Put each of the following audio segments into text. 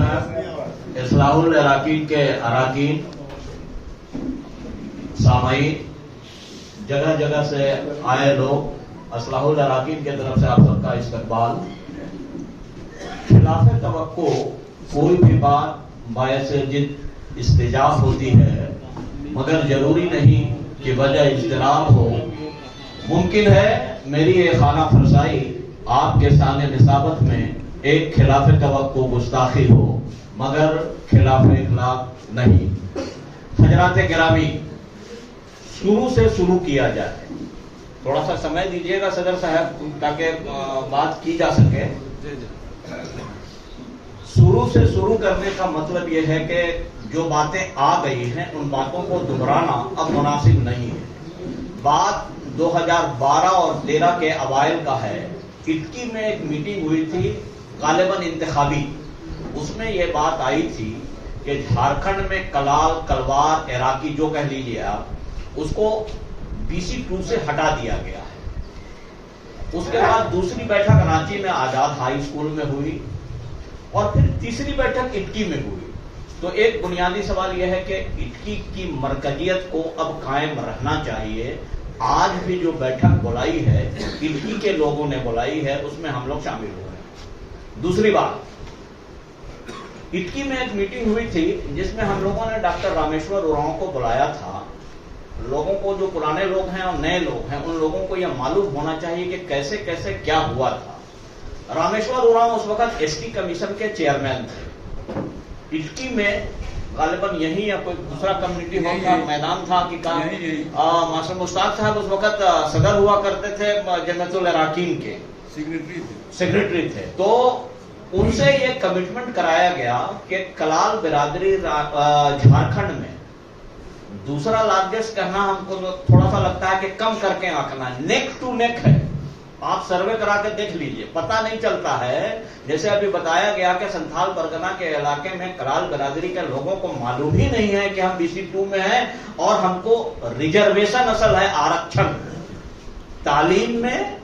साहब, इस्लाहुल अराकीन के अराकीन, सामाईन, जगह जगह से आए लोग, इस्लाहुल अराकीन की तरफ से आप सबका इस्तकबाल। खिलाफ तवक्को कोई भी बात बायसे जिद इस्तिजाब होती है, मगर जरूरी नहीं कि वजह इज्तिराब हो। मुमकिन है मेरी ये खाना फरसाई आपके सामने निसाबत में एक खिलाफ तवक्को गुस्ताखी हो, मगर खिलाफ इखलाक नहीं। हजरात गिरामी, शुरू से शुरू किया जाए। थोड़ा सा समय दीजिएगा सदर साहब ताकि बात की जा सके। शुरू से शुरू करने का मतलब यह है कि जो बातें आ गई हैं उन बातों को दोहराना अब मुनासिब नहीं है। बात 2012 और 13 के अवाइल का है। इटकी में एक मीटिंग हुई थी गालिबन इंतखाबी। उसमें यह बात आई थी कि झारखंड में कलाल, कलवार, इराकी जो कह लीजिए आप, उसको BC2 से हटा दिया गया है। उसके बाद दूसरी बैठक रांची में आजाद हाई स्कूल में हुई और फिर तीसरी बैठक इटकी में हुई। तो एक बुनियादी सवाल यह है कि इटकी की मरकजियत को अब कायम रहना चाहिए। आज भी जो बैठक बुलाई है इटकी के लोगों ने बुलाई है, उसमें हम लोग शामिल हुए हैं। दूसरी बात, इटकी में एक मीटिंग हुई थी जिसमें हम लोगों ने डॉक्टर रामेश्वर उरांव को बुलाया था। लोगों को, जो पुराने लोग हैं और नए लोग हैं, उन लोगों को यह मालूम होना चाहिए कि कैसे कैसे क्या हुआ था। रामेश्वर उरांव उस वक्त ST कमीशन के चेयरमैन थे। इटकी में गालिबन यही या कोई दूसरा कम्युनिटी हॉल का मैदान था कि मास्टर मुश्ताक साहब उस वक्त सदर हुआ करते थे जमातुल अराकीन के, सेक्रेटरी थे। तो उनसे ये कमिटमेंट कराया गया कि कलाल बिरादरी झारखंड में दूसरा लार्जेस्ट कहना हमको थोड़ा सा लगता है कि कम करके आंकना, नेक टू नेक है। आप सर्वे करा के देख लीजिए, पता नहीं चलता है। जैसे अभी बताया गया कि संथाल परगना के इलाके में कलाल बिरादरी के लोगों को मालूम ही नहीं है कि हम BC2 में हैं और हमको रिजर्वेशन असल है आरक्षण, तालीम में,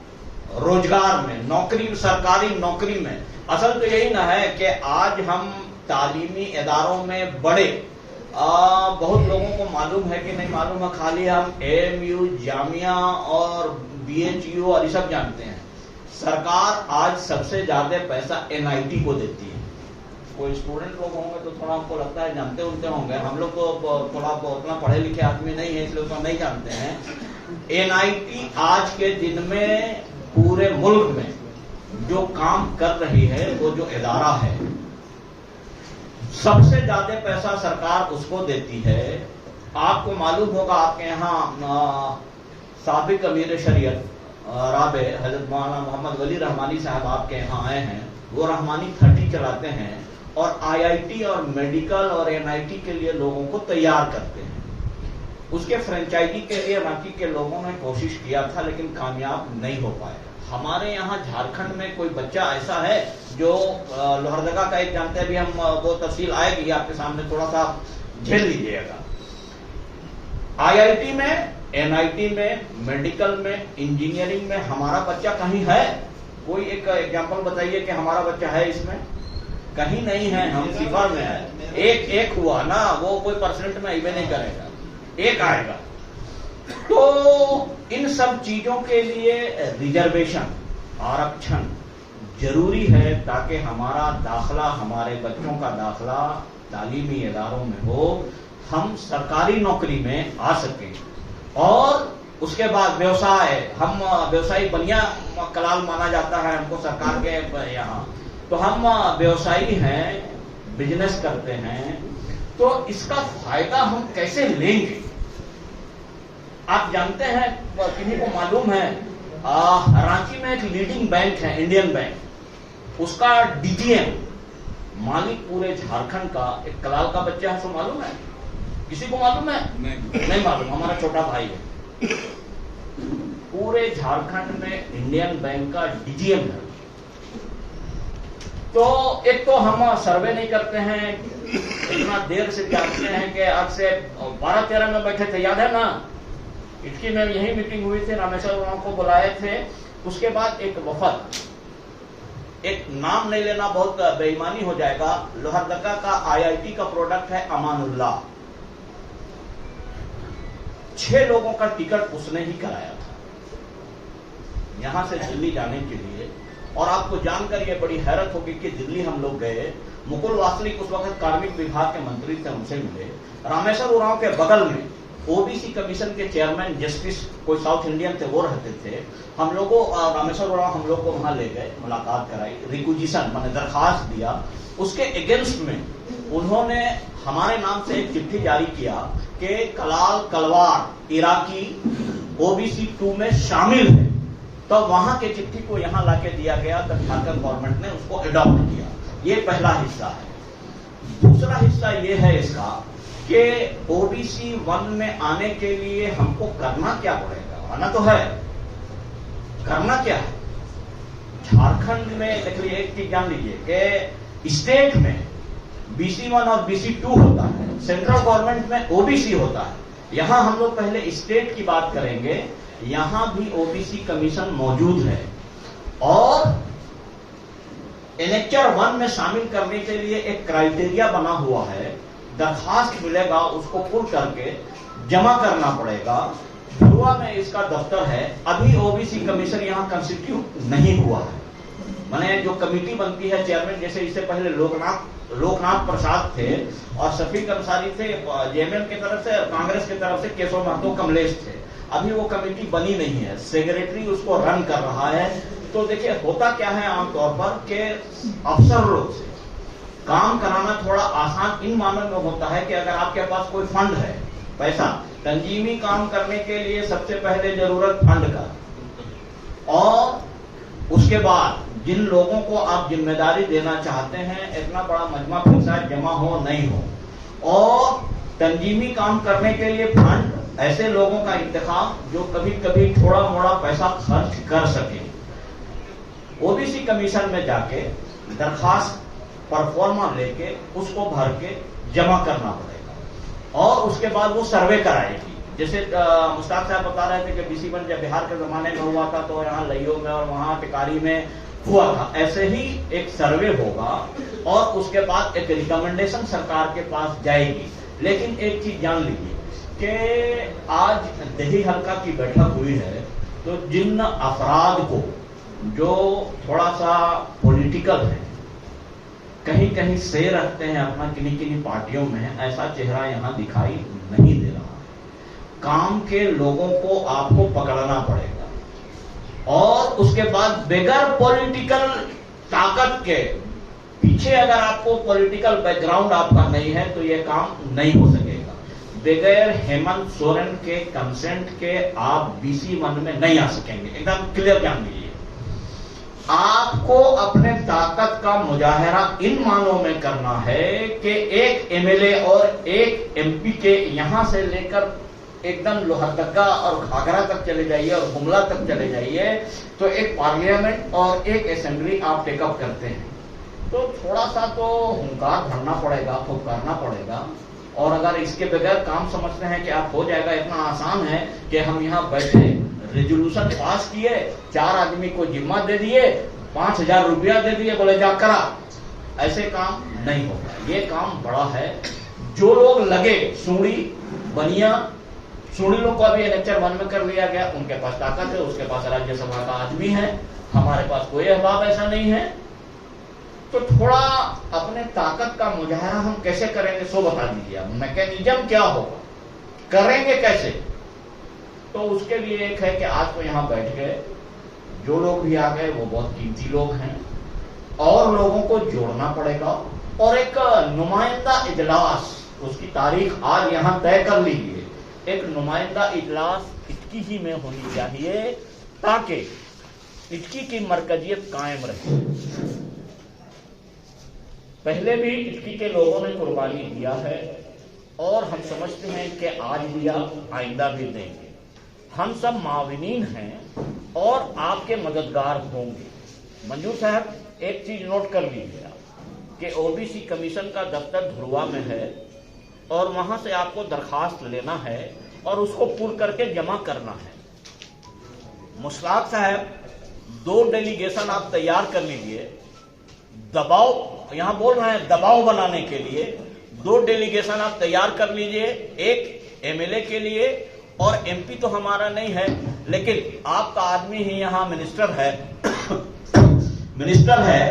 रोजगार में, नौकरी, सरकारी नौकरी में। असल तो यही ना है कि आज हम तालीमी इदारों में बड़े बहुत लोगों को मालूम है कि नहीं मालूम है, खाली हम AMU, जामिया और BHU और ये सब जानते हैं। सरकार आज सबसे ज्यादा पैसा NIT को देती है। कोई स्टूडेंट लोग होंगे तो थोड़ा हमको लगता है जानते उनते होंगे, हम लोग तो थोड़ा उतना पढ़े लिखे आदमी नहीं है इसलिए तो नहीं जानते हैं। NIT आज के दिन में पूरे मुल्क में जो काम कर रही है, वो जो इदारा है, सबसे ज्यादा पैसा सरकार उसको देती है। आपको मालूम होगा, आपके यहाँ साबिक अमीर शरीयत राबे हजरत मौलाना मोहम्मद वली रहमानी साहब आपके यहाँ आए हैं। वो रहमानी 30 चलाते हैं और IIT और मेडिकल और NIT के लिए लोगों को तैयार करते हैं। उसके फ्रेंचाइजी के लिए रांची के लोगों ने कोशिश किया था लेकिन कामयाब नहीं हो पाए। हमारे यहाँ झारखंड में कोई बच्चा ऐसा है जो लोहरदगा का एक जानते हैं, अभी हम वो तफसील आएगी आपके सामने, थोड़ा सा झेल लीजिएगा। IIT में, NIT में, मेडिकल में, इंजीनियरिंग में हमारा बच्चा कहीं है? कोई एक एग्जांपल बताइए कि हमारा बच्चा है इसमें? कहीं नहीं है। हम सिफर में है, एक हुआ ना, वो कोई परसेंट में इवे नहीं करेगा, एक आएगा। तो इन सब चीजों के लिए रिजर्वेशन, आरक्षण जरूरी है ताकि हमारा दाखला, हमारे बच्चों का दाखला तालीमी इदारों में हो, हम सरकारी नौकरी में आ सकें। और उसके बाद व्यवसाय, हम व्यवसायी बनिया कलाल माना जाता है हमको सरकार के यहाँ, तो हम व्यवसायी हैं, बिजनेस करते हैं। तो इसका फायदा हम कैसे लेंगे? आप जानते हैं, किसी को मालूम है, रांची में एक लीडिंग बैंक है, इंडियन बैंक, उसका DGM मालिक पूरे झारखंड का एक कलाल का बच्चा है। सो मालूम है? किसी को मालूम है? नहीं मालूम। हमारा छोटा भाई है। पूरे झारखंड में इंडियन बैंक का DGM है। तो एक तो हम सर्वे नहीं करते हैं, इतना देर से जानते हैं कि आज से 12-13 में बैठे थे, याद है ना? इटकी में यही मीटिंग हुई थी, रामेश्वर उरांव को बुलाए थे। उसके बाद एक वफद एक नाम नहीं लेना बहुत बेईमानी हो जाएगा। लोहरदगा का आईआईटी का प्रोडक्ट है अमानुल्लाह। 6 लोगों का टिकट उसने ही कराया था यहां से दिल्ली जाने के लिए। और आपको जानकर यह बड़ी हैरत होगी कि दिल्ली हम लोग गए, मुकुल वासनिक उस वक्त कार्मिक विभाग के मंत्री थे, उनसे मिले। रामेश्वर उरांव के बगल में ओबीसी कमीशन के चेयरमैन जस्टिस कोई साउथ इंडियन थे, वो रहते थे। हम लोगों रामेश्वर उरांव हम लोग को वहां ले गए, मुलाकात कराई, रिक्विजिशन माने दरखास्त दिया। उसके अगेंस्ट में उन्होंने हमारे नाम से एक चिट्ठी जारी किया कि कलाल कलवार इराकी ओबीसी 2 में शामिल है। तो वहां के चिट्ठी को यहां लाके दिया गया, तब झारखंड गवर्नमेंट ने उसको अडॉप्ट किया। ये पहला हिस्सा है। दूसरा हिस्सा ये है इसका कि ओबीसी 1 में आने के लिए हमको करना क्या पड़ेगा? आना तो है, करना क्या है? झारखंड में देखिए एक चीज जान लीजिए कि स्टेट में BC1 और BC2 होता है, सेंट्रल गवर्नमेंट में ओबीसी होता है। यहां हम लोग पहले स्टेट की बात करेंगे। यहां भी ओबीसी कमीशन मौजूद है और एनेक्चर 1 में शामिल करने के लिए एक क्राइटेरिया बना हुआ है। दरखास्त मिलेगा, उसको पुल करके जमा करना पड़ेगा। धुरुआ में इसका दफ्तर है। अभी ओबीसी कमीशन यहां कंस्टिट्यूट नहीं हुआ है। माने जो कमेटी बनती है चेयरमैन, जैसे इससे पहले लोकनाथ प्रसाद थे और शफीक अंसारी थे जेएमएम की तरफ से, कांग्रेस की तरफ से केशव महतो कमलेश थे। अभी वो कमेटी बनी नहीं है, सेक्रेटरी उसको रन कर रहा है। तो देखिए होता क्या है आमतौर पर कि अफसर लोग से काम कराना थोड़ा आसान इन मामलों में होता है कि अगर आपके पास कोई फंड है, पैसा, तंजीमी काम करने के लिए सबसे पहले जरूरत फंड का, और उसके बाद जिन लोगों को आप जिम्मेदारी देना चाहते हैं, इतना बड़ा मजमा पैसा जमा हो नहीं हो, और तंजीमी काम करने के लिए फंड, ऐसे लोगों का इंतखाब जो कभी कभी थोड़ा मोड़ा पैसा खर्च कर सके। ओबीसी कमीशन में जाके दरखास्त परफॉर्मा लेके उसको भर के जमा करना पड़ेगा और उसके बाद वो सर्वे कराएगी। जैसे मुश्ताक साहब बता रहे थे कि BC1 जब बिहार के जमाने में हुआ था तो यहाँ लइयो में और वहां टिकारी में हुआ था, ऐसे ही एक सर्वे होगा और उसके बाद एक रिकमेंडेशन सरकार के पास जाएगी। लेकिन एक चीज जान लीजिए कि आज दिल्ली हल्का की बैठक हुई है, तो जिन अफराद को जो थोड़ा सा पॉलिटिकल है, कहीं कहीं से रखते हैं अपना किन्हीं किन्हीं पार्टियों में, ऐसा चेहरा यहां दिखाई नहीं दे रहा। काम के लोगों को आपको पकड़ना पड़ेगा और उसके बाद बगैर पॉलिटिकल ताकत के, पीछे अगर आपको पॉलिटिकल बैकग्राउंड आपका नहीं है तो यह काम नहीं हो सकेगा। बगैर हेमंत सोरेन के कंसेंट के आप BC1 में नहीं आ सकेंगे, एकदम क्लियर जान लीजिए। आपको अपने ताकत का मुजाहरा इन मानों में करना है कि एक MLA और एक MP के यहां से लेकर एकदम लोहरदगा और घाघरा तक चले जाइए और गुमला तक चले जाइए, तो एक पार्लियामेंट और एक असेंबली आप टेकअप करते हैं। तो थोड़ा सा तो हुंकार भरना पड़ेगा, फुफकारना पड़ेगा। और अगर इसके बगैर काम समझते हैं कि आप हो जाएगा, इतना आसान है कि हम यहाँ बैठे रेजोल्यूशन पास किए, 4 आदमी को जिम्मा दे दिए, 5000 रुपया दे दिए, बोले जा करा, ऐसे काम नहीं होगा। ये काम बड़ा है। जो लोग लगे सूढ़ी बनिया, सूढ़ी लोग को अभी एनेक्चर 1 में कर लिया गया, उनके पास ताकत है, उसके पास राज्यसभा का आदमी है, हमारे पास कोई अहबाब ऐसा नहीं है। तो थोड़ा अपने ताकत का मुजाहरा हम कैसे करेंगे सो बता दीजिए। मैकेनिज्म क्या होगा, करेंगे कैसे? तो उसके लिए एक है कि आज तो यहां बैठ गए, जो लोग भी आ गए वो बहुत कीमती लोग हैं और लोगों को जोड़ना पड़ेगा। और एक नुमाइंदा इजलास, उसकी तारीख आज यहां तय कर लीजिए। एक नुमाइंदा इजलास इटकी ही में होनी चाहिए ताकि इटकी की मरकजियत कायम रहे। पहले भी इटकी के लोगों ने कुर्बानी दिया है और हम समझते हैं कि आज दिया, आइंदा भी देंगे। हम सब माविनीन हैं और आपके मददगार होंगे। मंजूर साहब, एक चीज नोट कर लीजिए कि ओबीसी कमीशन का दफ्तर धुरुआ में है और वहां से आपको दरखास्त लेना है और उसको पुल करके जमा करना है। मुश्ताक साहब, 2 डेलीगेशन आप तैयार कर लीजिए, दबाव, यहां बोल रहे हैं दबाव बनाने के लिए 2 डेलीगेशन आप तैयार कर लीजिए, एक एमएलए के लिए और एमपी तो हमारा नहीं है, लेकिन आपका आदमी ही यहां मिनिस्टर है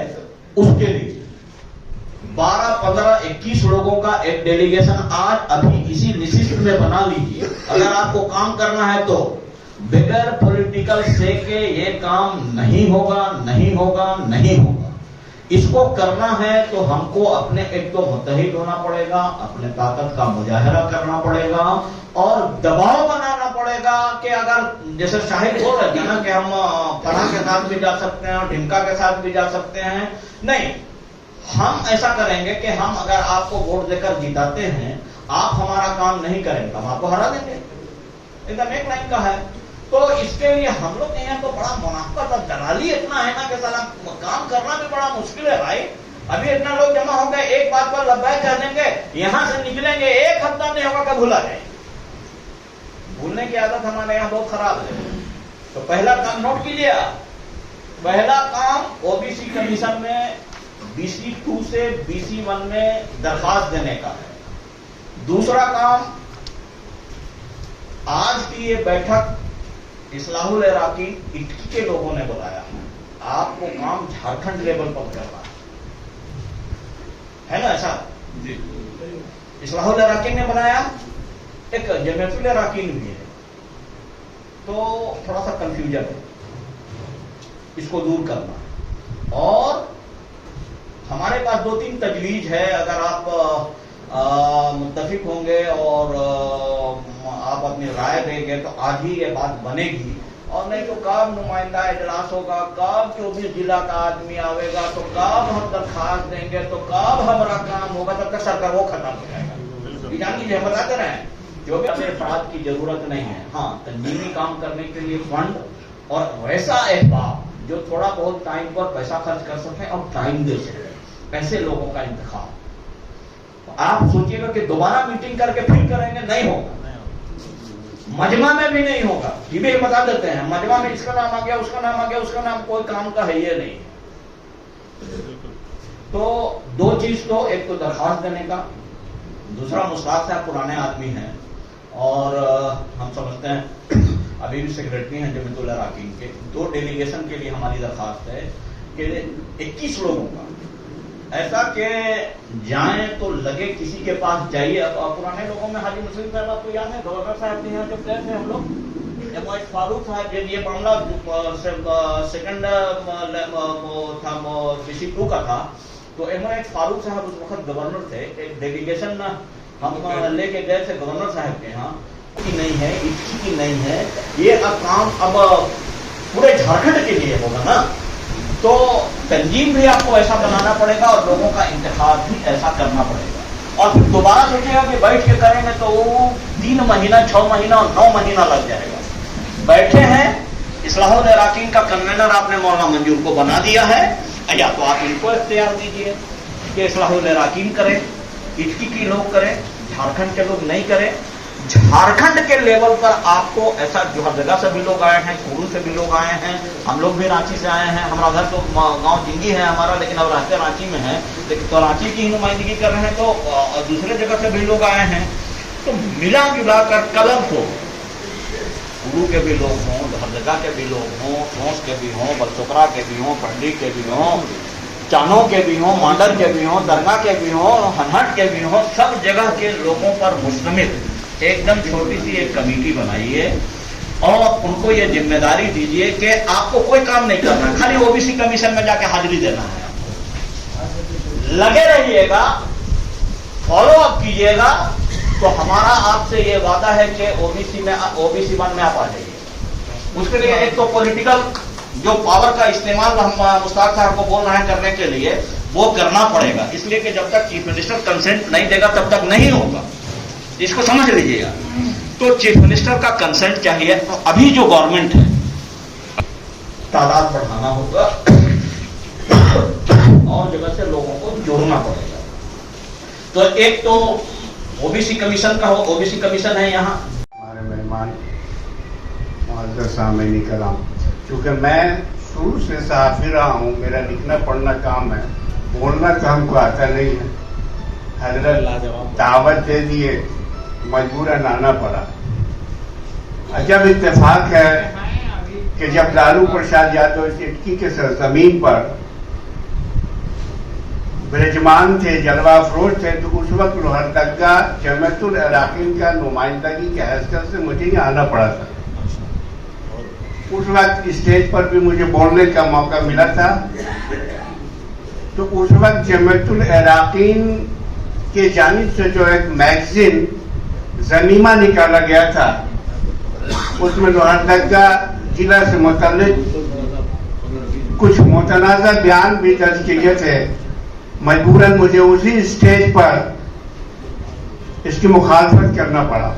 उसके लिए 12, 15, 21 लोगों का एक डेलीगेशन आज अभी इसी निशिष्ट में बना लीजिए। अगर आपको काम करना है तो बगैर पॉलिटिकल से के ये काम नहीं होगा। इसको करना है तो हमको अपने एक तो मुत्तहिद होना पड़ेगा, अपने ताकत का मुजाहरा करना पड़ेगा और दबाव बनाना पड़ेगा कि अगर जैसे शाहिद बोल रहे थे ना कि हम फलां के साथ भी जा सकते हैं और ढिमका के साथ भी जा सकते हैं, नहीं, हम ऐसा करेंगे कि हम अगर आपको वोट देकर जिताते हैं, आप हमारा काम नहीं करेंगे, हम आपको हरा देंगे। एकदम एक लाइन का है। तो इसके लिए हम लोग यहाँ तो बड़ा मुनाफा था, दलाली इतना है ना कि साला काम करना भी बड़ा मुश्किल है भाई। अभी इतना लोग जमा हो गए, एक बात पर लब्बैक कर देंगे, यहां से निकलेंगे, एक हफ्ता नहीं होगा कि भूला जाए। भूलने की आदत हमारे यहाँ बहुत खराब है। तो पहला काम नोट कीजिए आप, पहला काम ओबीसी कमीशन में BC2 से BC1 में दरखास्त देने का है। दूसरा काम, आज की ये बैठक इस्लाहुल इराकीन इटकी के लोगों ने बुलाया है। आपको काम झारखंड लेवल पर करना है ना, ऐसा जी। इस्लाहुल इराकीन ने बनाया, एक जमीयतुल इराकीन भी है, तो थोड़ा सा कंफ्यूजन है, इसको दूर करना। और हमारे पास 2-3 तजवीज है, अगर आप मुत्तफिक होंगे और आप अपनी राय देंगे तो आज ही ये बात बनेगी, और नहीं तो कब नुमाइंदा इजलास होगा, कब जो भी जिला का आदमी आवेगा, तो कब हम दरखास्त देंगे, तो कब हमारा काम होगा, तब तक सरकार वो खत्म हो जाएगा। जान लीजिए, हम बताते रहे, जो भी अपने अफराद की जरूरत नहीं है। हाँ, तंजीमी काम करने के लिए फंड और वैसा अहबाब जो थोड़ा बहुत टाइम पर पैसा खर्च कर सके और टाइम दे सके, ऐसे लोगों का इंतखाब। आप सोचिएगा कि दोबारा मीटिंग करके फिर करेंगे, नहीं होगा। मजमा में भी नहीं होगा, ये भी बता देते हैं, मजमा में इसका नाम आ गया, उसका नाम आ गया, उसका नाम कोई काम का है ये नहीं। तो 2 चीज, तो एक तो दरखास्त देने का, दूसरा मुश्ताक साहब पुराने आदमी हैं और हम समझते हैं अभी भी सेक्रेटरी हैं जमीयतुल इराकीन के। 2 डेलीगेशन के लिए हमारी दरखास्त है कि 21 लोगों का, ऐसा कि जाएं तो लगे किसी के पास जाइए। अब पुराने लोगों में हाजी मुस्लिम साहब आपको याद है, गवर्नर साहब के यहाँ जब गए थे हम लोग, एमएच फारूक साहब, ये मामला सेकंड था BC2 का था, तो एमएच फारूक साहब उस वक्त गवर्नर थे। एक डेलीगेशन हम लेके गए थे गवर्नर साहब के यहाँ, की नहीं है, इसकी की नहीं है, ये काम अब पूरे झारखंड के लिए होगा ना, तो तंजीम भी आपको ऐसा बनाना पड़ेगा और लोगों का इंतखाब भी ऐसा करना पड़ेगा। और फिर दोबारा सोचेगा कि बैठ के करेंगे तो 3 महीना, 6 महीना और 9 महीना लग जाएगा। बैठे हैं, इस्लाहुल इराकीन का कन्वेनर आपने मौलाना मंजूर को बना दिया है, या तो आप इनको इख्तियार दीजिए कि इस्लाहुल इराकीन करें, इटकी की लोग करें, झारखंड के लोग नहीं करें। झारखंड के लेवल पर आपको ऐसा, जो हर जगह से भी लोग आए हैं, कुरू से भी लोग आए हैं, हम लोग भी रांची से आए हैं, हमारा घर तो गांव जिंगी है हमारा, लेकिन अब रहते रांची में है, लेकिन तो रांची की ही नुमाइंदगी कर रहे हैं, तो दूसरे जगह से भी लोग आए हैं। तो मिला जुला कर कलरफुल, कुरू के भी लोग हों, हर जगह के भी लोग हों, ठोस के भी हों, बलचोकरा के भी हों, पंडी के भी हों, चानो के भी हों, मांडर के भी हों, दरगा के भी हों, हनहट के भी हों, सब जगह के लोगों पर मुश्तमिल एकदम छोटी सी एक कमेटी बनाइए और उनको ये जिम्मेदारी दीजिए कि आपको कोई काम नहीं करना, खाली ओबीसी कमीशन में जाके हाजिरी देना है। लगे रहिएगा, फॉलो अप कीजिएगा, तो हमारा आपसे ये वादा है कि OBC1 में आप आ जाइए। उसके लिए एक तो पॉलिटिकल जो पावर का इस्तेमाल हम मुश्ताक साहब को बोल रहे हैं करने के लिए, वो करना पड़ेगा, इसलिए कि जब तक चीफ मिनिस्टर कंसेंट नहीं देगा तब तक नहीं होगा, इसको समझ लीजिएगा। तो चीफ मिनिस्टर का कंसेंट चाहिए। तो अभी जो गवर्नमेंट है, तादाद बढ़ाना होगा और जगह से लोगों को जोड़ना पड़ेगा। तो एक तो ओबीसी कमीशन का हो, ओबीसी कमीशन है यहाँ हमारे मेहमान मुअज़्ज़ज़ सामीन किराम, क्योंकि मैं शुरू से सहाफ़ी रहा हूँ, मेरा लिखना पढ़ना काम है, बोलना तो हमको आता नहीं है। हजरत दावत दे दिए, मजबूरन आना पड़ा। अजब इत्तेफाक है कि जब लालू प्रसाद यादव इटकी के सरजमीन पर ब्रजमान थे, जलवा अफरोज थे, तो उस वक्त लोहरदगा जमातुल इराक़ीन का नुमाइंदगी के हैसियत से मुझे ही आना पड़ा था। उस वक्त स्टेज पर भी मुझे बोलने का मौका मिला था। तो उस वक्त जमातुल इराक़ीन के जानिब से जो एक मैगजीन ज़मीमा निकाला गया था, उसमें लोहरदगा जिला से मुतल्लिक कुछ मुतनाज़ा बयान भी दर्ज किए थे। मजबूरन मुझे उसी स्टेज पर इसकी मुखालफत करना पड़ा।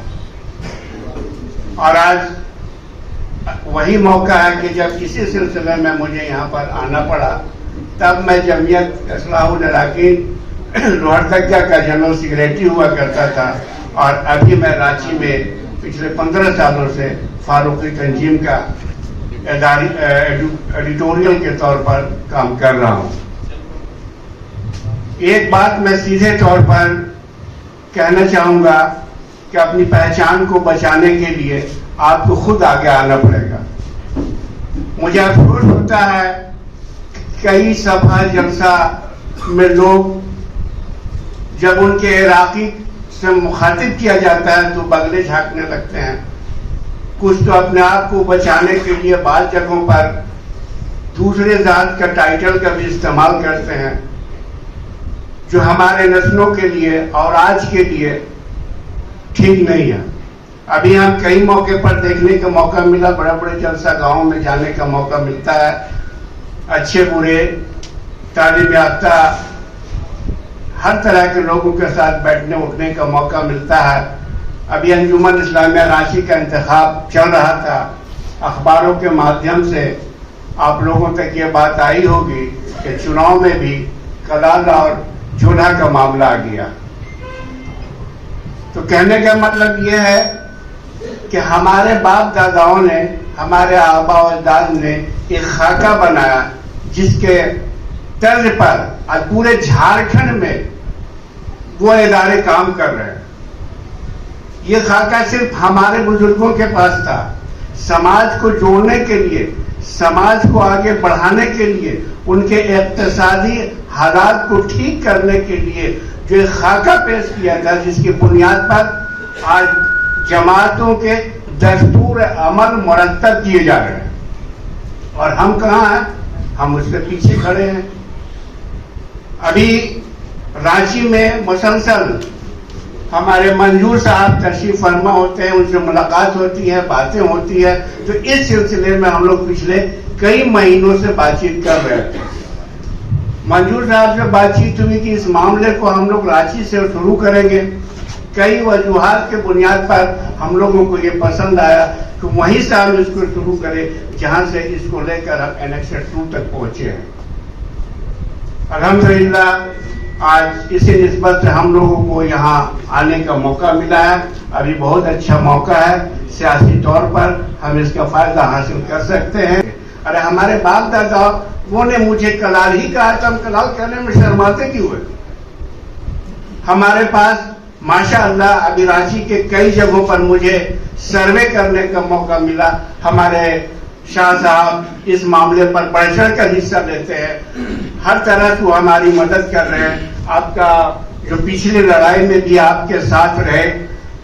और आज वही मौका है कि जब इसी सिलसिले में मुझे यहाँ पर आना पड़ा, तब मैं जमीयत इस्लाहुल इराक़ीन लोहरदगा का जनरल सेक्रेटरी हुआ करता था। और अभी मैं रांची में पिछले 15 सालों से फारूकी तंजीम का एडिटोरियल के तौर पर काम कर रहा हूँ। एक बात मैं सीधे तौर पर कहना चाहूँगा कि अपनी पहचान को बचाने के लिए आपको खुद आगे आना पड़ेगा। मुझे अफसोस होता है कई सभा जलसा में लोग जब उनके इराक़ी से मुखातिब किया जाता है तो बगले झांकने लगते हैं। कुछ तो अपने आप को बचाने के लिए बात जगहों पर दूसरे जात का टाइटल का भी इस्तेमाल करते हैं, जो हमारे नस्लों के लिए और आज के लिए ठीक नहीं है। अभी हम कई मौके पर देखने का मौका मिला, बड़े बड़े जलसा गांवों में जाने का मौका मिलता है। अच्छे बुरे, तालीम याफ्ता, हर तरह के लोगों के साथ बैठने उठने का मौका मिलता है। अभी अंजुमन इस्लामिया रांची का इंतखाब चल रहा था, अखबारों के माध्यम से आप लोगों तक ये बात आई होगी कि चुनाव में भी कलाल और चूल्हा का मामला आ गया। तो कहने का मतलब यह है कि हमारे बाप दादाओं ने, हमारे आबा और अजदाद ने एक खाका बनाया जिसके तर्ज पर आज पूरे झारखंड में वो इदारे काम कर रहे हैं। ये खाका सिर्फ हमारे बुजुर्गों के पास था। समाज को जोड़ने के लिए, समाज को आगे बढ़ाने के लिए, उनके इक्तिसादी हालात को ठीक करने के लिए जो एक खाका पेश किया था, जिसकी बुनियाद पर आज जमातों के दस्तूर अमल मुरतब किए जा रहे हैं। और हम कहाँ हैं? हम उसके पीछे खड़े हैं। अभी रांची में मुसलसल हमारे मंजूर साहब तशरीफ फरमा होते हैं, उनसे मुलाकात होती है, बातें होती है। तो इस सिलसिले में हम लोग पिछले कई महीनों से बातचीत कर रहे थे। मंजूर साहब से बातचीत हुई कि इस मामले को हम लोग रांची से शुरू करेंगे। कई वजूहात के बुनियाद पर हम लोगों को ये पसंद आया कि वहीं से हम इसको शुरू करें जहां से इसको लेकर हम एनेक्सर 2 तक पहुंचे हैं। अल्हम्दुलिल्लाह आज इसी निस्बत से हम लोगों को यहाँ आने का मौका मिला है। अभी बहुत अच्छा मौका है, सियासी तौर पर हम इसका फायदा हासिल कर सकते हैं। अरे हमारे बाप दादा वो ने मुझे कलाल ही कहा था, हम कलाल कहने में शर्माते क्यों है? हमारे पास माशाअल्लाह अभी रांची के कई जगहों पर मुझे सर्वे करने का मौका मिला। हमारे शाह साहब इस मामले पर बढ़ चढ़ कर हिस्सा लेते हैं, हर तरह से हमारी मदद कर रहे हैं। आपका जो पिछली लड़ाई में भी आपके साथ रहे,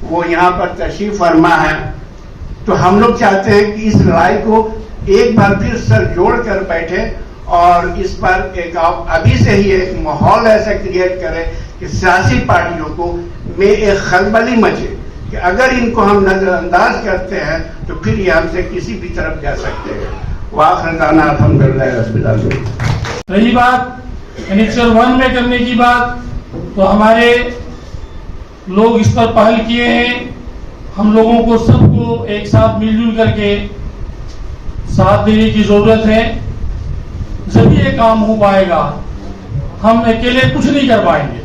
वो यहाँ पर तशरीफ फरमा है। तो हम लोग चाहते हैं कि इस लड़ाई को एक बार फिर सर जोड़ कर बैठे और इस पर एक अभी से ही एक माहौल ऐसा क्रिएट करें कि सियासी पार्टियों को में एक खलबली मचे कि अगर इनको हम नजरअंदाज करते हैं तो फिर ये हमसे किसी भी तरफ जा सकते हैं। वाखिरदाना अल्हम्दुलिल्लाह रब्बिल आलमीन। रही बात एनेक्सर 1 में करने की बात, तो हमारे लोग इस पर पहल किए हैं। हम लोगों को सबको एक साथ मिलजुल करके साथ देने की जरूरत है, जब ये काम हो पाएगा। हम अकेले कुछ नहीं कर पाएंगे।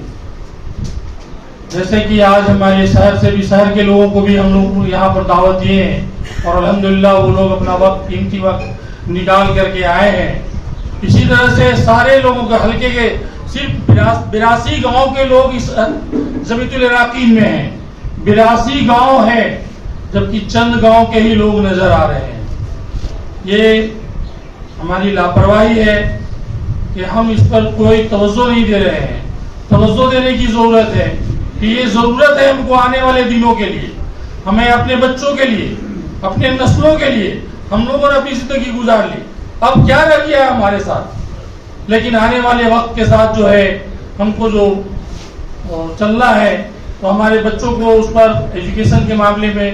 जैसे कि आज हमारे शहर से भी, शहर के लोगों को भी हम लोग यहाँ पर दावत दिए हैं और अल्हम्दुलिल्लाह वो लोग अपना वक्त, कीमती वक्त निकाल करके आए हैं। इसी तरह से सारे लोगों के हल्के के सिर्फ 82 गांव के लोग इस जमीतुल इराकीन में हैं। 82 गांव है, जबकि चंद गांव के ही लोग नजर आ रहे हैं। ये हमारी लापरवाही है कि हम इस पर कोई तवज्जो नहीं दे रहे हैं। तवज्जो देने की जरूरत है कि ये जरूरत है हमको आने वाले दिनों के लिए, हमें अपने बच्चों के लिए, अपने नस्लों के लिए। हम लोगों ने अपनी जिंदगी गुजार ली, अब क्या रह गया है हमारे साथ। लेकिन आने वाले वक्त के साथ जो है हमको जो चलना है, तो हमारे बच्चों को उस पर एजुकेशन के मामले में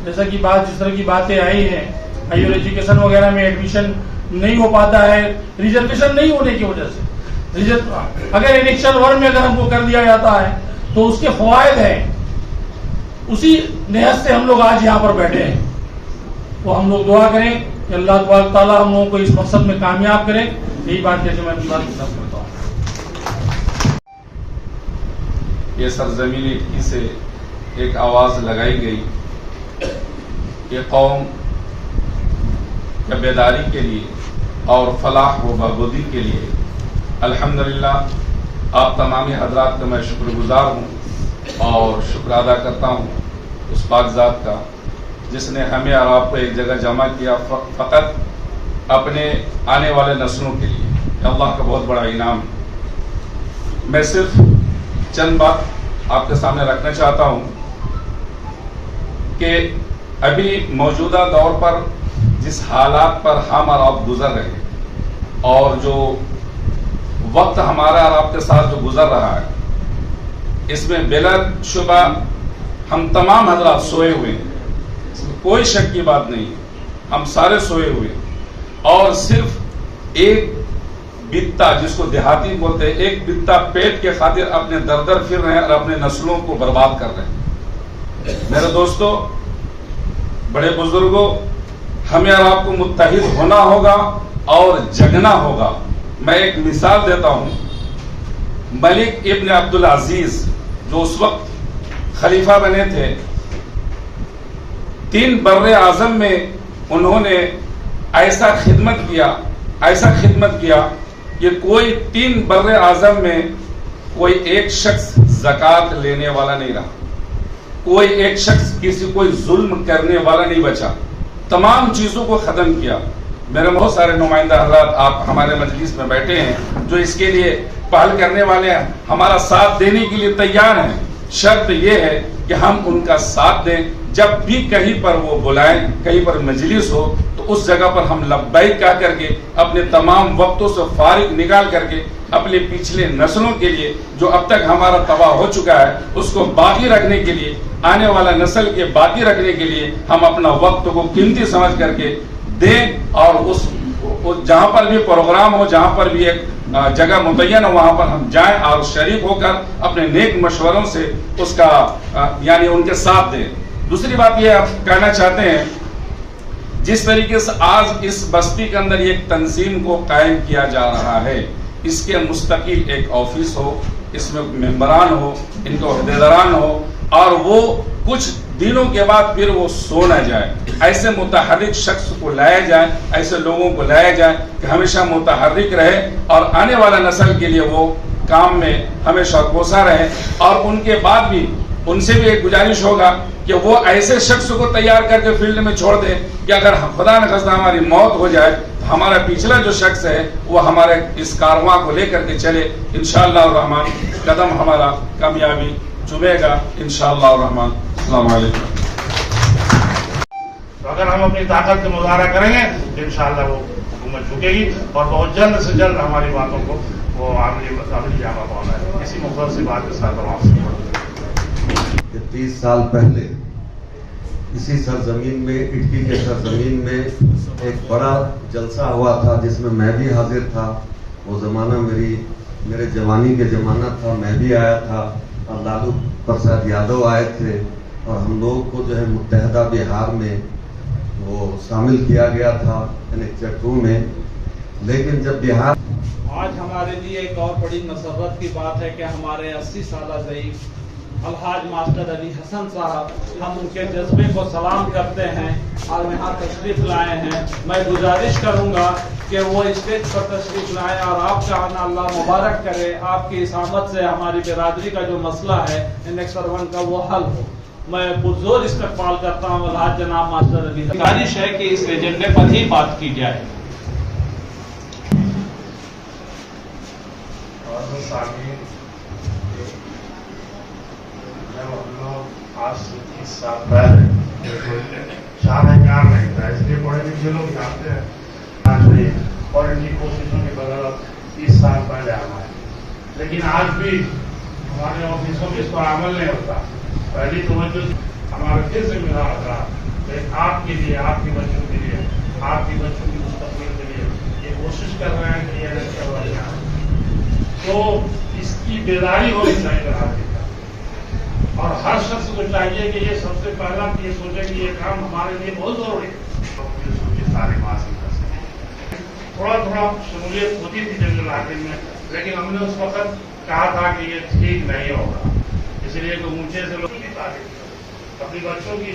जैसा कि जिस तरह की बातें आई हैं, हायर एजुकेशन वगैरह में एडमिशन नहीं हो पाता है, रिजर्वेशन नहीं होने की वजह से। अगर एनेक्शन 1 में अगर हमको कर दिया जाता है तो उसके फवायद हैं। उसी नियत से हम लोग आज यहाँ पर बैठे हैं। तो हम लोग दुआ करें कि अल्लाह ताला हम लोगों को इस मकसद में कामयाब करें। यही बात कहकर मैं अपनी बात खत्म करता हूँ। ये सरजमीन इटकी से एक आवाज़ लगाई गई कि कौम या बेदारी के लिए और फलाह व बहबूदी के लिए अल्हम्दुलिल्लाह आप तमामी हजरात का मैं शुक्रगुजार हूँ और शुक्र अदा करता हूँ उस पाकज़ात का जिसने हमें और आपको एक जगह जमा किया फ़कत अपने आने वाले नस्लों के लिए। अल्लाह का बहुत बड़ा इनाम। मैं सिर्फ चंद बात आपके सामने रखना चाहता हूँ कि अभी मौजूदा दौर पर जिस हालात पर हम और आप गुजर रहे हैं और जो वक्त हमारा और आपके साथ जो गुजर रहा है, इसमें बिलाशुबा हम तमाम हजरात सोए हुए हैं, इसमें कोई शक की बात नहीं। हम सारे सोए हुए और सिर्फ एक बित्ता, जिसको देहाती बोलते हैं, एक बित्ता पेट के खातिर अपने दर दर फिर रहे हैं और अपने नस्लों को बर्बाद कर रहे हैं। मेरे दोस्तों, बड़े बुजुर्गों, हमें और आपको मुत्तहिद होना होगा और जगना होगा। मैं एक मिसाल देता हूं। मलिक इब्न अब्दुल अजीज जो उस वक्त खलीफा बने थे, 3 बर्रे आजम में उन्होंने ऐसा खिदमत किया कि कोई 3 बर्रे आजम में कोई एक शख्स ज़कात लेने वाला नहीं रहा, कोई एक शख्स कोई जुल्म करने वाला नहीं बचा। तमाम चीजों को खत्म किया। मेरे बहुत सारे नुमाइंदा हजरात आप हमारे मजलिस में बैठे हैं जो इसके लिए पहल करने वाले हैं, हमारा साथ देने के लिए तैयार हैं। शर्त यह है कि हम उनका साथ दें। जब भी कहीं पर वो बुलाएं, कहीं पर मजलिस हो, तो उस जगह पर हम लब्बैक कह करके अपने तमाम वक्तों से फारिग निकाल करके अपने पिछले नस्लों के लिए जो अब तक हमारा तबाह हो चुका है उसको बाकी रखने के लिए, आने वाला नस्ल के बाकी रखने के लिए हम अपना वक्त को कीमती समझ करके दें और उस जहां पर भी प्रोग्राम हो, जहां पर भी एक जगह मुतय्यन हो, वहां पर हम जाएं और शरीक होकर अपने नेक मशवरों से उसका यानी उनके साथ दें। दूसरी बात ये आप कहना चाहते हैं, जिस तरीके से आज इस बस्ती के अंदर एक तंजीम को कायम किया जा रहा है, इसके मुस्तकिल एक ऑफिस हो, इसमें मेंबरान हो, इनके अहदेदारान हो और वो कुछ दिनों के बाद फिर वो सो न जाए। ऐसे मुतहर्रिक शख्स को लाया जाए, ऐसे लोगों को लाया जाए कि हमेशा मुतहर्रिक रहे और आने वाला नस्ल के लिए वो काम में हमेशा कोसा रहे। और उनके बाद भी उनसे भी एक गुजारिश होगा कि वो ऐसे शख्स को तैयार करके फील्ड में छोड़ दे कि अगर खुदा न खास्ता हमारी मौत हो जाए तो हमारा पिछला जो शख्स है वो हमारे इस कारवां को लेकर के चले। इंशाअल्लाह रहमान कदम हमारा कामयाबी चुमेगा इंशाअल्लाह रहमान। अस्सलाम वालेकुम। तो अगर हम अपनी ताकत का मुजाहरा करेंगे तो इंशाअल्लाह वो हुकूमत झुकेगी और बहुत जल्द से जल्द हमारी बातों को वो अमली जामा पाना है। इसी मकसद से बात के साथ 30 साल पहले इसी सरजमीन में, इटकी के सरजमीन में एक बड़ा जलसा हुआ था जिसमें मैं भी हाजिर था। वो ज़माना मेरे जवानी के ज़माना था, मैं भी आया था और लालू प्रसाद यादव आए थे और हम लोग को जो है मुत्तहदा बिहार में वो शामिल किया गया था एनेक्चर 2 में। लेकिन जब बिहार आज हमारे लिए एक और बड़ी मसरत की बात है कि हमारे 80 साल ज़ईफ़ अलहाज मास्टर अली हसन साहब, हम उनके जज्बे को सलाम करते हैं और यहाँ तशरीफ लाए हैं। मैं गुजारिश करूँगा कि वो स्टेज पर तशरीफ लाएं और आपका आना अल्लाह मुबारक करे। आपकी इस आमद से हमारी बिरादरी का जो मसला है NX 1 का वो हल हो। मैं पुरजोर इस्तकबाल करता हूँ अलहाज जनाब मास्टर अली। गुजारिश है कि इस एजेंडे पर ही बात की जाए। आज से 30 साल पहले शाहजहां नहीं था, इसलिए बड़े लिखे लोग जानते हैं और इनकी कोशिशों की बदौलत 30 साल पहले हमारे, लेकिन आज भी हमारे ऑफिसों में इस पर अमल नहीं होता। पहली तवज्जो हमारे फिर से मिला था आपके लिए, आपके बच्चों के लिए, आपके बच्चों की मुस्तकबिल के लिए ये कोशिश कर रहे हैं कि ये तो इसकी बेदारी होनी चाहिए राज्य का। और हर शख्स को चाहिए कि ये सबसे पहला ये सोचे कि ये काम हमारे लिए बहुत जरूरी है। तालीम हासिल कर सके, थोड़ा थोड़ा शमूलियत होती थी जंगल इलाके में, लेकिन हमने उस वक्त कहा था कि ये ठीक नहीं होगा, इसलिए तो ऊंचे से लोग की तालीम अपने बच्चों की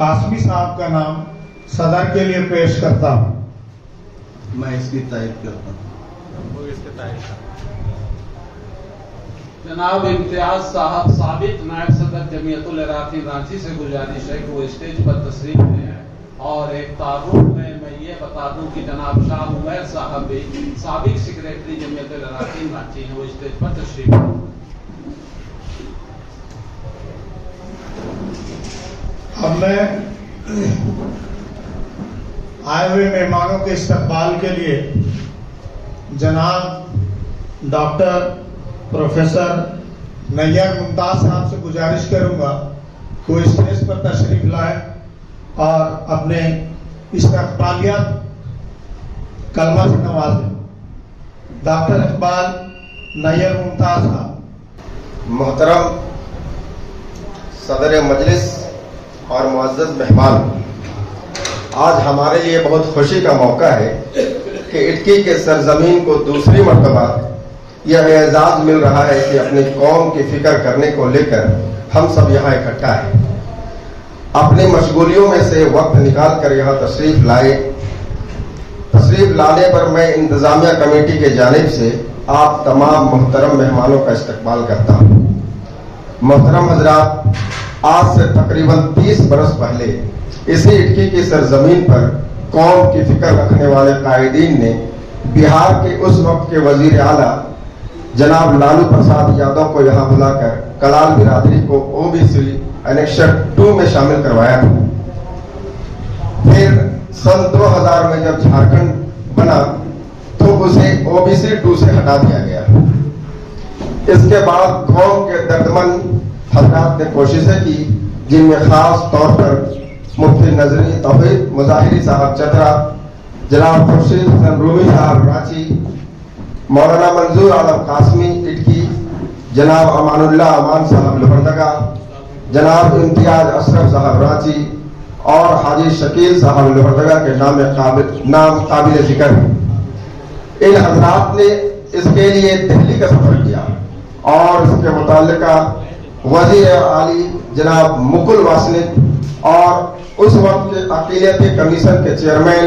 कासमी साहब का नाम सदर के लिए पेश करता हूँ। मैं इसकी तारीफ करता हूँ। जनाब इम्तियाज साहब साबिक नायब सदर जमीयतुल इराक़ी रांची से गुजारिश है कि वो स्टेज पर तशरीफ ले आए। और एक तारुफ में मैं ये बता दूं कि जनाब शाह उमैर साहब भी साबिक सेक्रेटरी जमीयतुल इराक़ी रांची हैं, वो स्टेज पर तशरीफ लाए। अब मैं आए हुए मेहमानों के इस्तकबाल के लिए जनाब डॉक्टर प्रोफेसर नैयर मुमताज साहब से गुजारिश करूंगा कि वो स्टेज पर तशरीफ लाए और अपने इस्तकबालियत कलमा से नवाजें। डॉक्टर इकबाल नैयर मुमताज साहब। मोहतरम सदर मजलिस और मुअज़्ज़ज़ मेहमान, आज हमारे लिए बहुत खुशी का मौका है कि इटकी के सरजमीन को दूसरी मर्तबा यह एजाज़ मिल रहा है कि अपनी कौम की फिक्र करने को लेकर हम सब यहाँ इकट्ठा हैं। अपनी मशगूलियों में से वक्त निकाल कर यहाँ तशरीफ लाए। तशरीफ लाने पर मैं इंतज़ामिया कमेटी के जानिब से आप तमाम मोहतरम मेहमानों का इस्तकबाल करता हूँ। मोहतरम हजरात, आज से तकरीबन 30 बरस पहले इसी इटकी की सरजमीन पर कौम की फिक्र रखने वाले कायदीन ने बिहार के उस वक्त के वजीर आला जनाब लालू प्रसाद यादव को यहाँ बुलाकर कलाल बिरादरी को OBC एनेक्शन 2 में शामिल करवाया था। फिर सन 2000 में जब झारखंड बना तो उसे OBC 2 से हटा दिया गया। इसके बाद कौम के दर्दमंद हजरात ने कोशिशें की, जिनमें खास तौर पर मुफ्ती नजरी तौहीद मुजाहिरी साहब चतरा, जनाब खुर्शीद हसन रूमी साहब रांची, मौलाना मंजूर आलम कासमी इटकी, जनाब अमानुल्लाह अमान साहब लोहरदगा, जनाब इम्तियाज अशरफ साहब रांची और हाजी शकील साहब लोहरदगा के नाम काबिल जिक्र है। इन हजरात ने इसके लिए दिल्ली का सफर किया और इसके मुताल्लिका वजीर आली जनाब मुकुल वासनिक और उस वक्त के अकीलियती कमीशन के चेयरमैन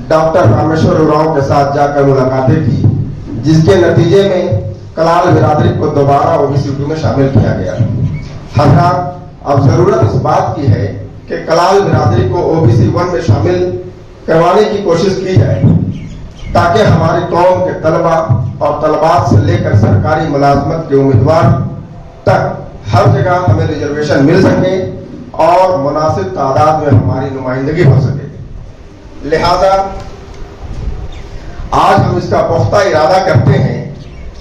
डॉक्टर रामेश्वर उरांव के साथ जाकर मुलाकातें की, जिसके नतीजे में कलाल बिरादरी को दोबारा ओबीसी 2 में शामिल किया गया। हज़रात, अब जरूरत इस बात की है कि कलाल बिरादरी को ओबीसी 1 में शामिल करवाने की कोशिश की जाए, ताकि हमारी कौम के तलबा और तलबात से लेकर सरकारी मुलाजमत के उम्मीदवार तक हर जगह हमें रिजर्वेशन मिल सके और मुनासिब तादाद में हमारी नुमाइंदगी हो सके। लिहाजा आज हम इसका पुख्ता इरादा करते हैं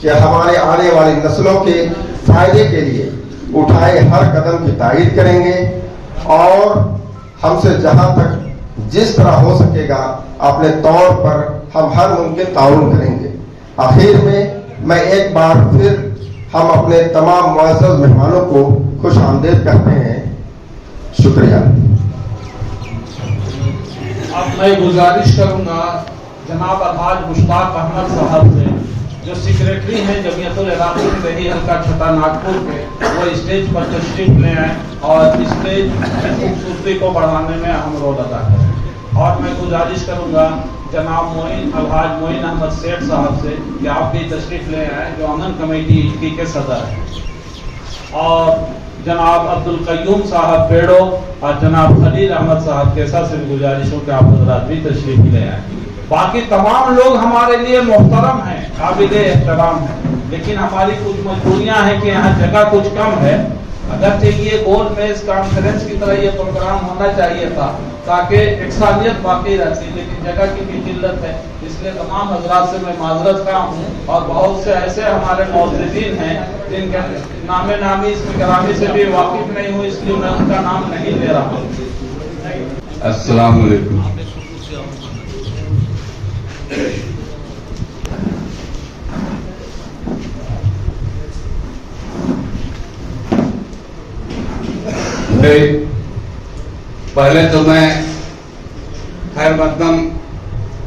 कि हमारे आने वाली नस्लों के फायदे के लिए उठाए हर कदम की तायीद करेंगे और हमसे जहां तक जिस तरह हो सकेगा अपने तौर पर हम हर मुमकिन ताउन करेंगे। आखिर में मैं एक बार फिर हम अपने तमाम मुअज़्ज़ज़ मेहमानों को खुश आमदीद करते हैं। शुक्रिया। अब मैं गुजारिश करूंगा जनाब अलहाज मुश्ताक अहमद साहब से, जो सेक्रेटरी हैं जमीयतुल इराक़ी दही हल्का छठा नागपुर के, वो स्टेज पर तशरीफ ले आए और स्टेज की खूबसूरती को बढ़ाने में अहम रोल अदा करें। और मैं गुजारिश करूंगा जनाब अलहाज मोइन अहमद सेठ साहब से कि आप भी तशरीफ ले आए, जो अमन कमेटी इटकी के सदर हैं, और जनाब अब्दुल कयूम साहब पेड़ो और जनाब खलील अहमद साहब कैसा से भी गुजारिश हो कि आप हजरात भी तशरीफ ले आए। बाकी तमाम लोग हमारे लिए मोहतरम हैं, काबिल एहतराम हैं, लेकिन हमारी कुछ मजबूरियां हैं कि यहाँ जगह कुछ कम है। अगर ये गोल मेज कॉन्फ्रेंस की तरह ये प्रोग्राम होना चाहिए था ताकि इकसानियत बाकी रहती, लेकिन जगह की भी किल्लत है, इसलिए तमाम हजरात से मैं माजरत का हूँ। और बहुत से ऐसे हमारे मौजूदीन हैं जिनके नामे नामी इसमें करामी से भी वाकिफ नहीं हूँ, इसलिए मैं उनका नाम नहीं ले रहा हूँ। अस्सलाम वालेकुम। पहले तो मैं खैर मकदम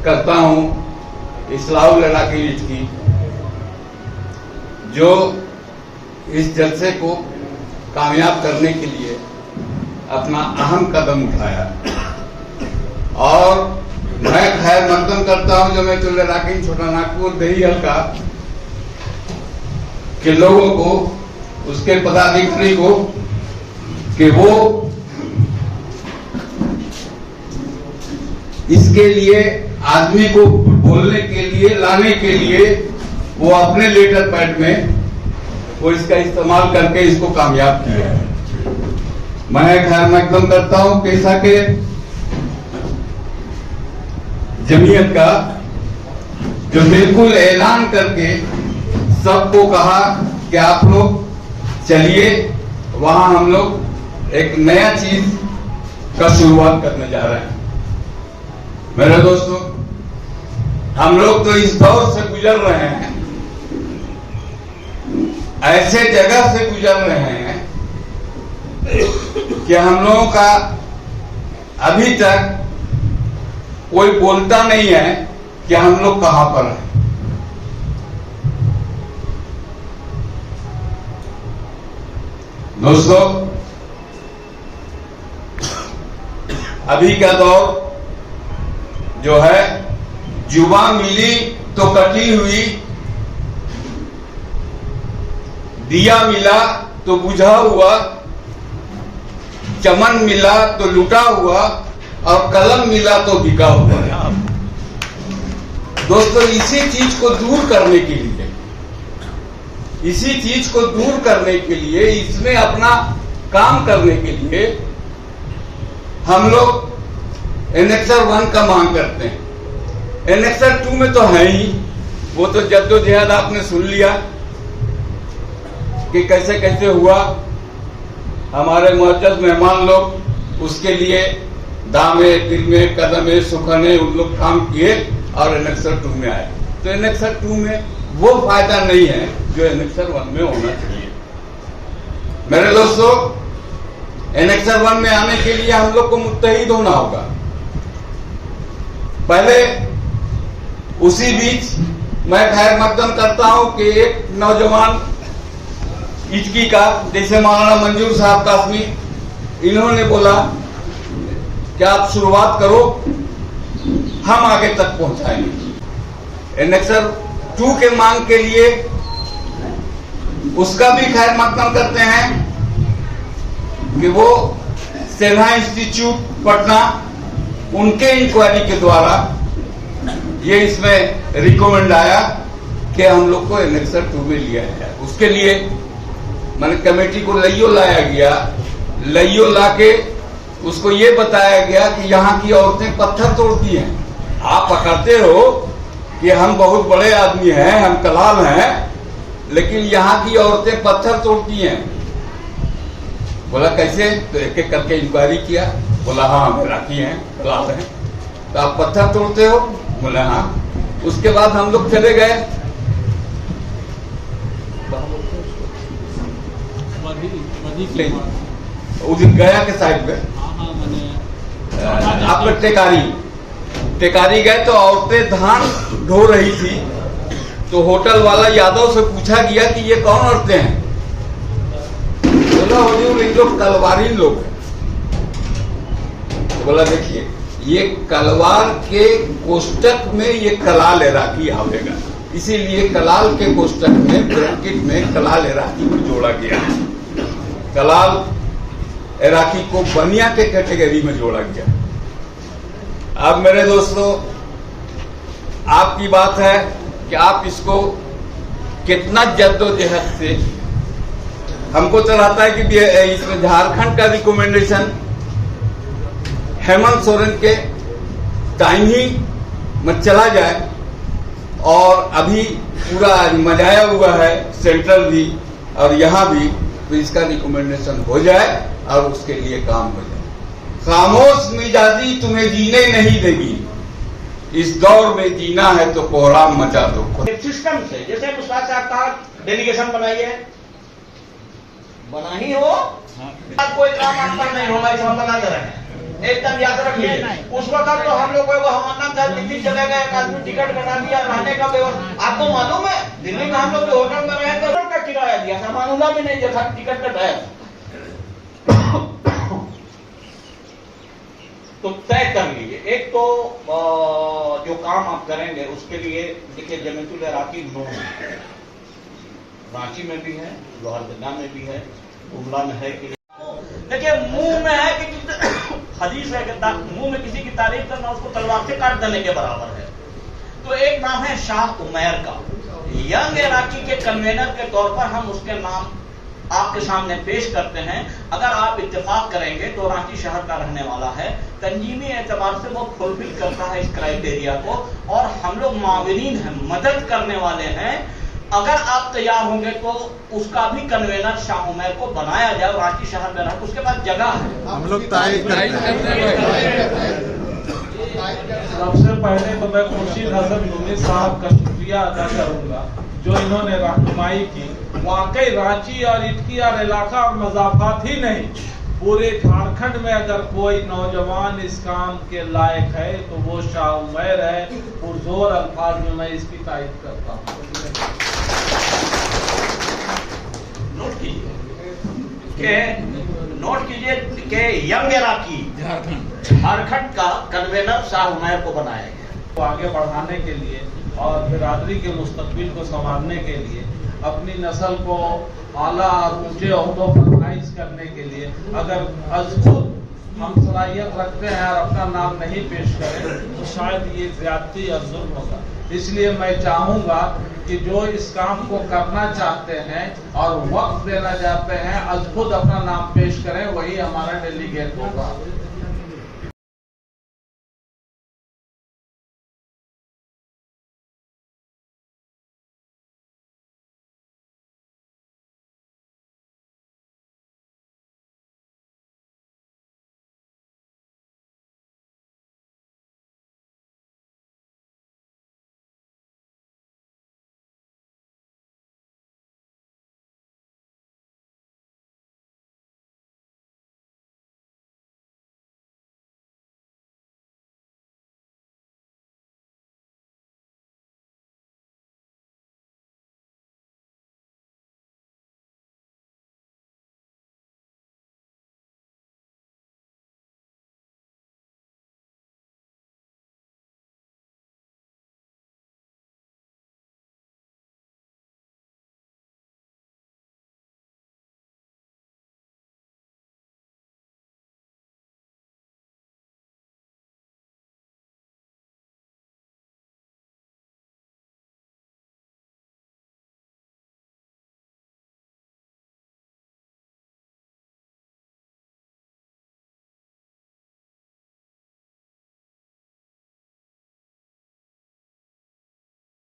करता हूं इस्लाहुल इराक़ी की, जो इस जलसे को कामयाब करने के लिए अपना अहम कदम उठाया। और मैं खैर मकदम करता हूं जमीयतुल इराक़ी छोटा नागपुर दही हल्का के लोगों को, उसके पदाधिकारी को, कि वो इसके लिए आदमी को बोलने के लिए, लाने के लिए वो अपने लेटर पैड में वो इसका इस्तेमाल करके इसको कामयाब किया है। मैं खैर मकदम करता हूं कैसा के जमीयत का, जो बिल्कुल ऐलान करके सबको कहा कि आप लोग चलिए वहां हम लोग एक नया चीज का शुरुआत करने जा रहे हैं। मेरे दोस्तों, हम लोग तो इस दौर से गुजर रहे हैं, ऐसे जगह से गुजर रहे हैं कि हम लोगों का अभी तक कोई बोलता नहीं है कि हम लोग कहां पर हैं। दोस्तों, अभी का दौर जो है, जुबा मिली तो कटी हुई, दिया मिला तो बुझा हुआ, चमन मिला तो लुटा हुआ, और कलम मिला तो बिका हुआ। दोस्तों, इसी चीज को दूर करने के लिए, इसमें अपना काम करने के लिए हम लोग एनेक्सर 1 का मांग करते हैं। एनेक्सर 2 में तो है ही, वो तो जद्दोजहद आपने सुन लिया कि कैसे कैसे हुआ। हमारे मुअज़्ज़ज़ मेहमान लोग उसके लिए दामे तिरमे कदमे सुखने उन लोग काम किए और एनेक्सर 2 में आए। तो एनेक्सर 2 में वो फायदा नहीं है जो एनेक्सर 1 में होना चाहिए। मेरे दोस्तों, एनेक्सर 1 में आने के लिए हम लोग को मुत्तहिद होना होगा। पहले उसी बीच मैं खैर मकदम करता हूं कि एक नौजवान इटकी का, जैसे मौलाना मंजूर साहब कासमी, इन्होंने बोला कि आप शुरुआत करो, हम आगे तक पहुंचाएंगे। एनेक्सर 2 के मांग के लिए उसका भी खैर मकदम करते हैं कि वो सेना इंस्टीट्यूट पटना उनके इंक्वायरी के द्वारा ये इसमें रिकमेंड आया कि हम लोग को एनेक्सर 2 में लिया जाए। उसके लिए मैंने कमेटी को लइयो लाया गया, लइयो लाके उसको ये बताया गया कि यहाँ की औरतें पत्थर तोड़ती हैं। आप पकड़ते हो कि हम बहुत बड़े आदमी हैं, हम कलाल हैं, लेकिन यहाँ की औरतें पत्थर तोड़ती हैं। बोला कैसे? तो एक एक करके इंक्वायरी किया। बोला हाँ हम राखी हैं, कलाल हैं। तो आप पत्थर तोड़ते हो? बोला हाँ। उसके बाद हम लोग चले गए उस गया के साइड में आपका टेकारी गए तो औरतें धान ढो रही थी। तो होटल वाला यादव से पूछा गया कि ये कौन औरतें हैं? बोला हुजूर इन लोग कलवारीन लोग हैं। तो बोला देखिए ये कलवार के कोष्टक में ये कलाल इराकी आवेगा, इसीलिए कलाल के कोष्टक में ब्रैकेट में कलाल इराकी को जोड़ा गया है। कलाल इराकी को बनिया के कैटेगरी में जोड़ा गया। अब मेरे दोस्तों आपकी बात है कि आप इसको कितना जद्दोजहद से, हमको तो रहता है कि इसमें झारखंड का रिकमेंडेशन हेमंत सोरेन के टाइम ही में चला जाए और अभी पूरा मजाया हुआ है सेंट्रल भी और यहाँ भी, तो इसका रिकमेंडेशन हो जाए और उसके लिए काम हो जाए। खामोश मिजाजी तुम्हें जीने नहीं देगी, इस दौर में जीना है तो कोहराम मचा दो। सिस्टम से जैसे मुस्ताद साहब कहा डेलीगेशन बनाइए, बना ही हो, कोई काम आपका नहीं होगा, इस हम बना दे रहे हैं, एकदम याद रखिए। उस वक्त तो हम लोग को हमारा था दिल्ली चले गए, एक आदमी टिकट कटा दिया, रहने का व्यवस्था। आपको मालूम है दिल्ली में हम लोग जो होटल में रहे तो का किराया दिया था, मानूला भी नहीं देखा, टिकट कटाया। तो तय कर लीजिए, एक तो जो काम आप करेंगे उसके लिए देखिए जमीयतुल इराकी रांची में भी है, लोहरदगा में भी है, उमला में है। कि देखिए मुंह में है कि हदीस है कि मुंह में किसी की तारीफ करना उसको तलवार से काट देने के बराबर है। तो एक नाम है शाह उमैर का, यंग इराकी के कन्वेनर के तौर पर हम उसके नाम आपके सामने पेश करते हैं। अगर आप इत्तेफाक करेंगे तो रांची शहर का रहने वाला है, तंजीमी एतबार से वो फुलफिल करता है इस क्राइटेरिया को, और हम लोग माविनीन हैं, मदद करने वाले हैं। अगर आप तैयार होंगे तो उसका भी कन्वेनर शाह उमैर को बनाया जाए, रांची शहर में रह, उसके पास जगह है, हम लोग तारीफ करते हैं। सबसे पहले तो मैं खुर्शीद हसन यूनिस साहब का शुक्रिया अदा करूंगा जो इन्होंने रहनुमाई की। वाकई रांची और इटकी और इलाका और मज़ाफात ही नहीं, पूरे झारखंड में अगर कोई नौजवान इस काम के लायक है तो वो शाह उमैर है। पुरजोर अल्फाज में मैं इसकी तारीफ करता हूँ। नोट कीजिए कि यंग इराकी झारखंड का कन्वेनर शाह उमैर को बनाया गया। को आगे बढ़ाने के लिए और बिरादरी के मुस्तकबिल को संवारने के लिए, अपनी नस्ल को आला और ऊंचे ओहदों पर फाइज करने के लिए अगर खुद हम सलाहियत रखते हैं और अपना नाम नहीं पेश करें तो शायद ये ज्यादती और जुल्म होगा। इसलिए मैं चाहूंगा कि जो इस काम को करना चाहते हैं और वक्त देना चाहते हैं, खुद अपना नाम पेश करें, वही हमारा डेलीगेट होगा।